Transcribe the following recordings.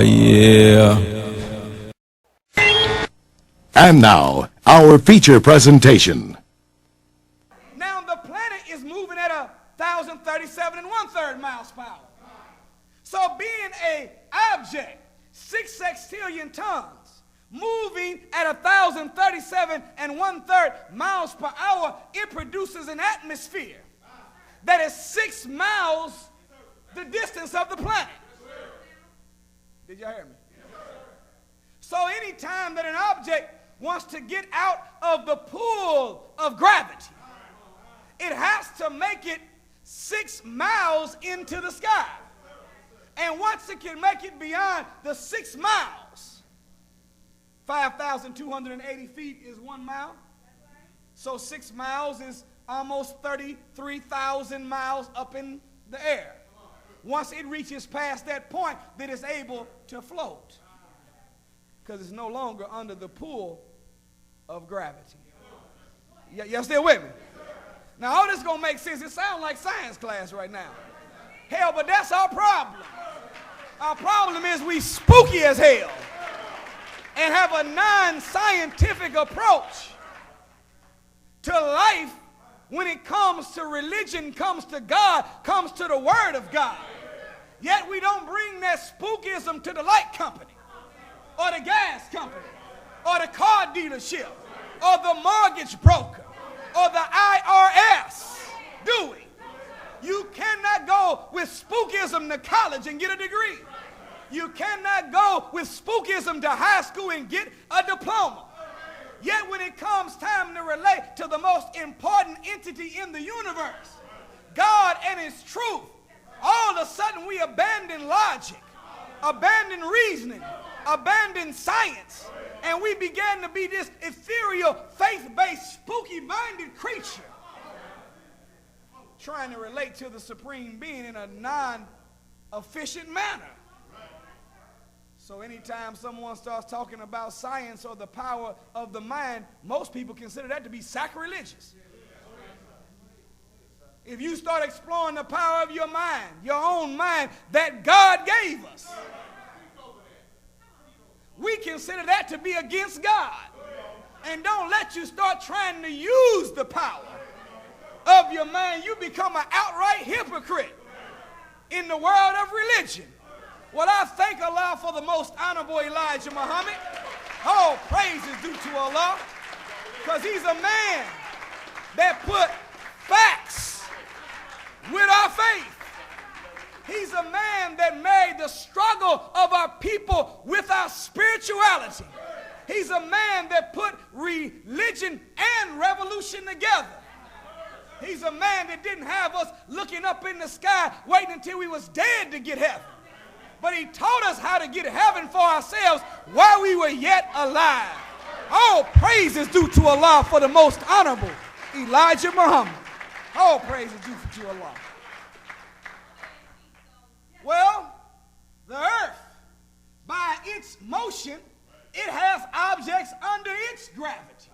yeah. And now, our feature presentation. Now the planet is moving at 1,037 1/3 miles per hour. So being an object, 6 sextillion tons, moving at 1,037 1/3 miles per hour, it produces an atmosphere that is 6 miles the distance of the planet. Did y'all hear me? So anytime that an object wants to get out of the pull of gravity, it has to make it 6 miles into the sky. And once it can make it beyond the 6 miles, 5,280 feet is 1 mile. So 6 miles is almost 33,000 miles up in the air. Once it reaches past that point, then it's able to float, because it's no longer under the pull of gravity. Y'all still with me? Now all this gonna make sense. It sounds like science class right now. Hell, but that's our problem. Our problem is we spooky as hell and have a non-scientific approach to life when it comes to religion, comes to God, comes to the Word of God. Yet we don't bring that spookism to the light company or the gas company or the car dealership or the mortgage broker or the IRS, do we? You cannot go with spookism to college and get a degree. You cannot go with spookism to high school and get a diploma. Yet when it comes time to relate to the most important entity in the universe, God and His truth, all of a sudden we abandon logic, abandon reasoning, abandon science, and we began to be this ethereal, faith-based, spooky-minded creature trying to relate to the Supreme Being in a non-efficient manner. So anytime someone starts talking about science or the power of the mind, most people consider that to be sacrilegious. If you start exploring the power of your mind, your own mind that God gave us, we consider that to be against God. And don't let you start trying to use the power of your mind. You become an outright hypocrite in the world of religion. Well, I thank Allah for the most honorable Elijah Muhammad. All praise is due to Allah, because he's a man that put facts with our faith. He's a man that made the struggle of our people with our spirituality. He's a man that put religion and revolution together. He's a man that didn't have us looking up in the sky waiting until we was dead to get heaven. But he taught us how to get heaven for ourselves while we were yet alive. All praise is due to Allah for the most honorable Elijah Muhammad. All praise is due to Allah. Well, the earth, by its motion, it has objects under its gravity.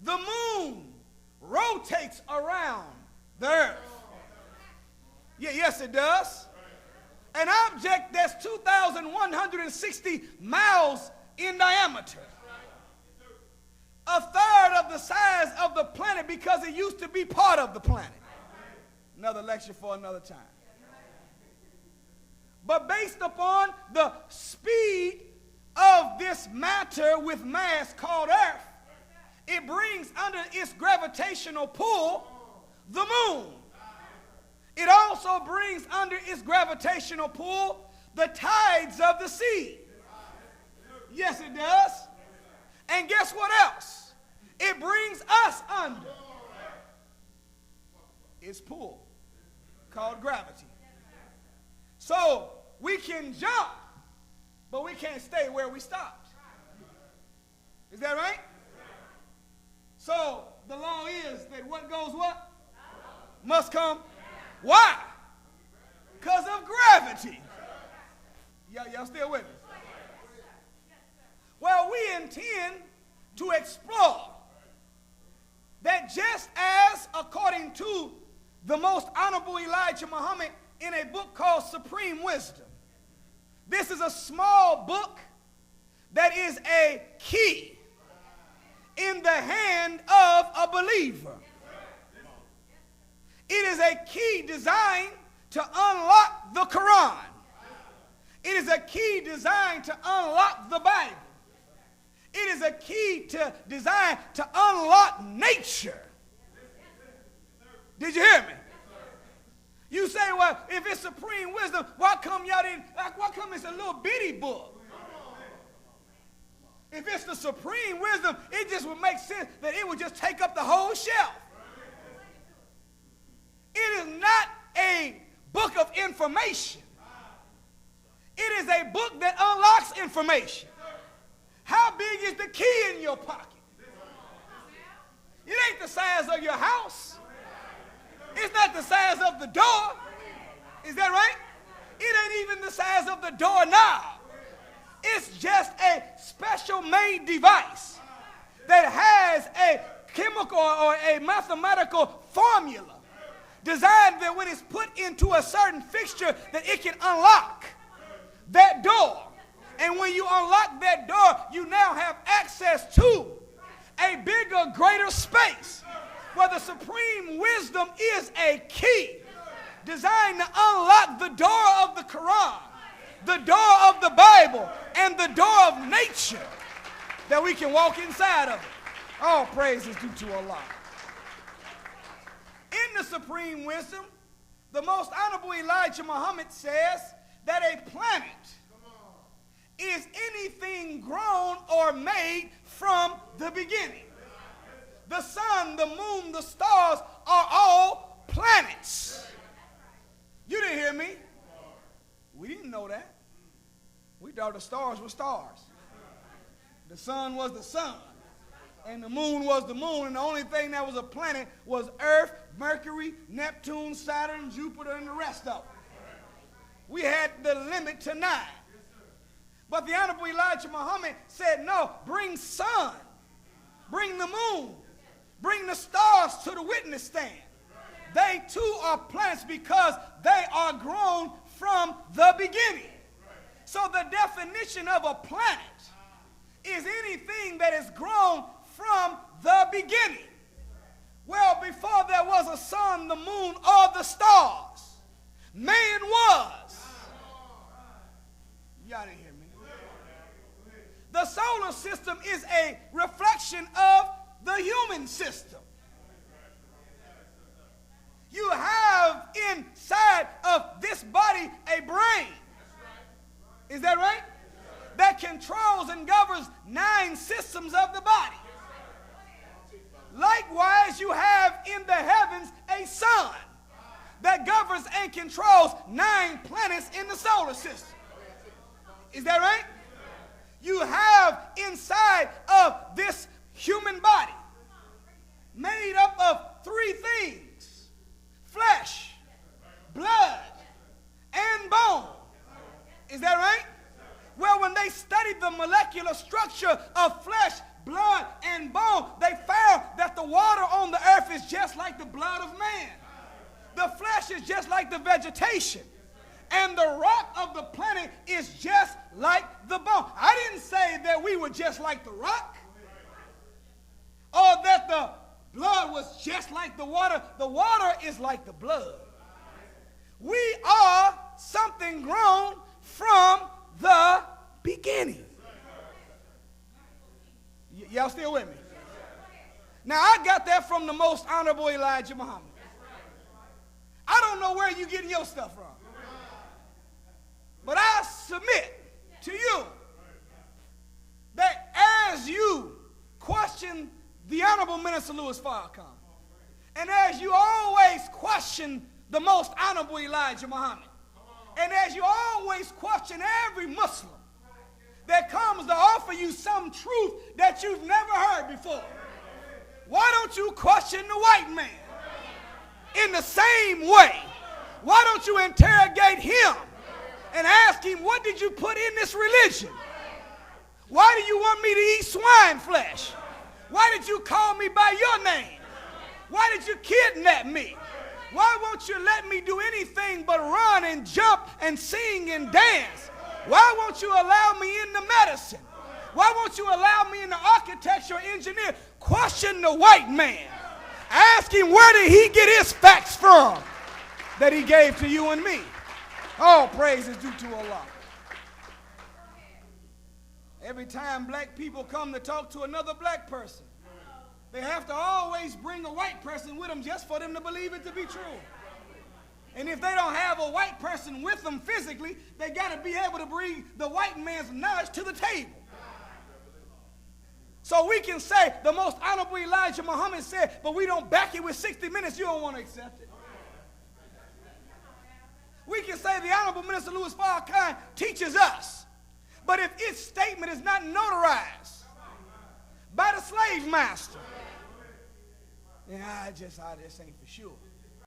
The moon rotates around the earth. Yeah, yes, it does. An object that's 2,160 miles in diameter. A third of the size of the planet, because it used to be part of the planet. Another lecture for another time. But based upon the speed of this matter with mass called Earth, it brings under its gravitational pull the moon. It also brings under its gravitational pull the tides of the sea. Yes, it does. And guess what else? It brings us under its pull, called gravity. So we can jump, but we can't stay where we stopped. Is that right? So the law is that what goes what? Must come. Why? Because of gravity. Y'all still with me? Well, we intend to explore that, just as according to the most honorable Elijah Muhammad in a book called Supreme Wisdom, This is a small book that is a key in the hand of a believer. It is a key designed to unlock the Quran. It is a key designed to unlock the Bible. It is a key designed to unlock nature. Did you hear me? You say, well, if it's supreme wisdom, why come it's a little bitty book? If it's the supreme wisdom, it just would make sense that it would just take up the whole shelf. It is not a book of information. It is a book that unlocks information. How big is the key in your pocket? It ain't the size of your house. It's not the size of the door. Is that right? It ain't even the size of the doorknob. It's just a special made device that has a chemical or a mathematical formula designed that when it's put into a certain fixture that it can unlock that door. And when you unlock that door, you now have access to a bigger, greater space where the supreme wisdom is a key designed to unlock the door of the Quran, the door of the Bible, and the door of nature that we can walk inside of it. All praise is due to Allah. In the supreme wisdom, the most honorable Elijah Muhammad says that a planet is anything grown or made from the beginning. The sun, the moon, the stars are all planets. You didn't hear me. We didn't know that. We thought the stars were stars. The sun was the sun. And the moon was the moon. And the only thing that was a planet was Earth, Mercury, Neptune, Saturn, Jupiter, and the rest of them. We had the limit to 9. But the Honorable Elijah Muhammad said, no, bring sun, bring the moon, bring the stars to the witness stand. They too are planets because they are grown from the beginning. So the definition of a planet is anything that is grown from the beginning. Well, before there was a sun, the moon, or the stars, man was. Y'all didn't hear me. The solar system is a reflection of the human system. You have inside of this body a brain. Is that right? That controls and governs 9 systems of the body. Likewise, you have in the heavens a sun that governs and controls 9 planets in the solar system. Is that right? You have inside of this human body made up of 3 things: flesh, blood, and bone. Is that right? Well, when they studied the molecular structure of flesh, blood, and bone, they found that the water on the earth is just like the blood of man. The flesh is just like the vegetation. And the rock of the planet is just like the bone. I didn't say that we were just like the rock, or that the blood was just like the water. The water is like the blood. We are something grown from the beginning. Y'all still with me? Now, I got that from the most honorable Elijah Muhammad. I don't know where you're getting your stuff from. But I submit to you that as you question the Honorable Minister Louis Farrakhan, and as you always question the most honorable Elijah Muhammad, and as you always question every Muslim that comes to offer you some truth that you've never heard before, why don't you question the white man in the same way? Why don't you interrogate him and ask him, what did you put in this religion? Why do you want me to eat swine flesh? Why did you call me by your name? Why did you kidnap me? Why won't you let me do anything but run and jump and sing and dance? Why won't you allow me in the medicine? Why won't you allow me in the architecture or engineer? Question the white man. Ask him where did he get his facts from that he gave to you and me. All praise is due to Allah. Every time black people come to talk to another black person, they have to always bring a white person with them just for them to believe it to be true. And if they don't have a white person with them physically, they got to be able to bring the white man's knowledge to the table. So we can say the most honorable Elijah Muhammad said, but we don't back it with 60 minutes, you don't want to accept it. We can say the Honorable Minister Louis Farrakhan teaches us, but if its statement is not notarized by the slave master, then I just ain't for sure.